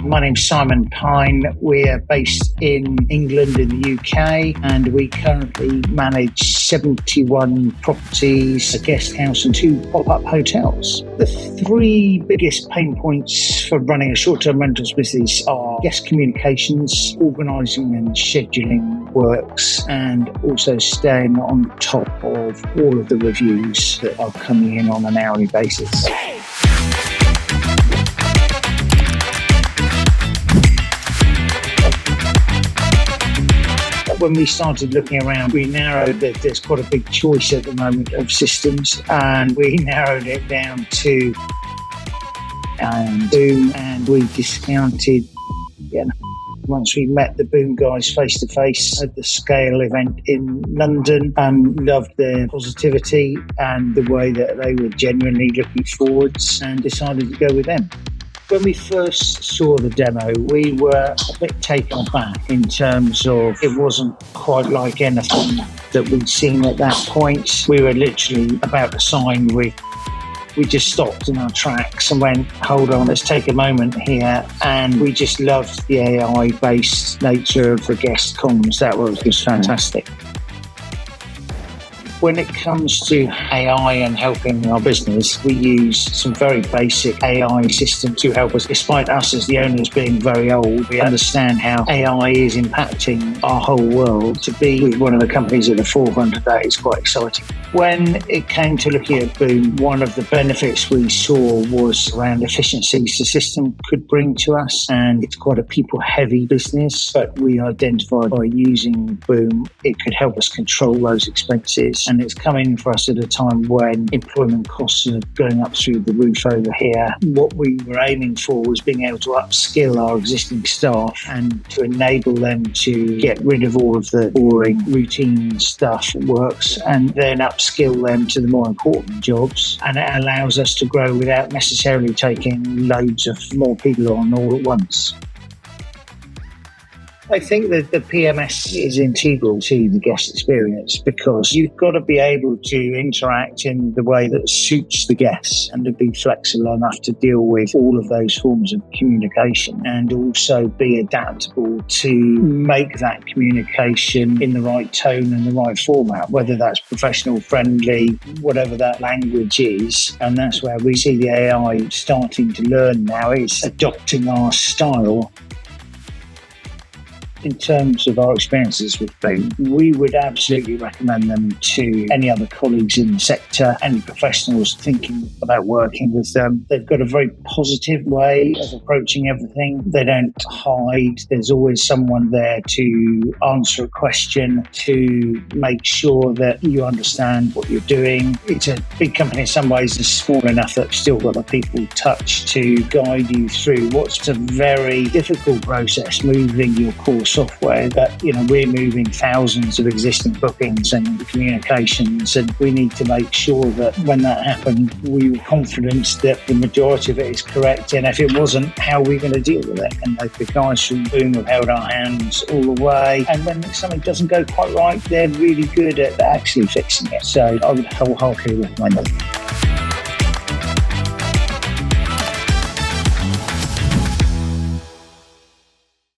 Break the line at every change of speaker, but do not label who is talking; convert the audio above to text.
My name's Simon Pyne. We're based in England in the UK, and we currently manage 71 properties, a guest house and 2 pop-up hotels. The 3 biggest pain points for running a short-term rentals business are guest communications, organising and scheduling works, and also staying on top of all of the reviews that are coming in on an hourly basis. When we started looking around, we narrowed that there's quite a big choice at the moment of systems, and we narrowed it down to Boom, and we discounted. Once we met the Boom guys face to face at the Scale event in London, loved their positivity and the way that they were genuinely looking forwards, and decided to go with them. When we first saw the demo, we were a bit taken aback in terms of it wasn't quite like anything that we'd seen at that point. We were literally about to sign. We just stopped in our tracks and went, hold on, let's take a moment here. And we just loved the AI-based nature of the guest comms. That was just fantastic. When it comes to AI and helping our business, we use some very basic AI systems to help us. Despite us as the owners being very old, we understand how AI is impacting our whole world. To be with one of the companies at the forefront of that is quite exciting. When it came to looking at Boom, one of the benefits we saw was around efficiencies the system could bring to us. And it's quite a people-heavy business, but we identified by using Boom, it could help us control those expenses. And it's coming for us at a time when employment costs are going up through the roof over here. What we were aiming for was being able to upskill our existing staff and to enable them to get rid of all of the boring routine stuff that works, and then upskill them to the more important jobs. And it allows us to grow without necessarily taking loads of more people on all at once. I think that the PMS is integral to the guest experience, because you've got to be able to interact in the way that suits the guests and to be flexible enough to deal with all of those forms of communication, and also be adaptable to make that communication in the right tone and the right format, whether that's professional, friendly, whatever that language is. And that's where we see the AI starting to learn now, is adopting our style. In terms of our experiences with Boom, we would absolutely recommend them to any other colleagues in the sector, any professionals thinking about working with them. They've got a very positive way of approaching everything. They don't hide. There's always someone there to answer a question, to make sure that you understand what you're doing. It's a big company in some ways. It's small enough that it's still got the people touch to guide you through what's a very difficult process, moving your core software. That, we're moving thousands of existing bookings and communications, and we need to make sure that when that happened, we were confident that the majority of it is correct, and if it wasn't, how are we going to deal with it? And the guys from Boom have held our hands all the way, and when something doesn't go quite right, they're really good at actually fixing it. So I would wholeheartedly recommend it.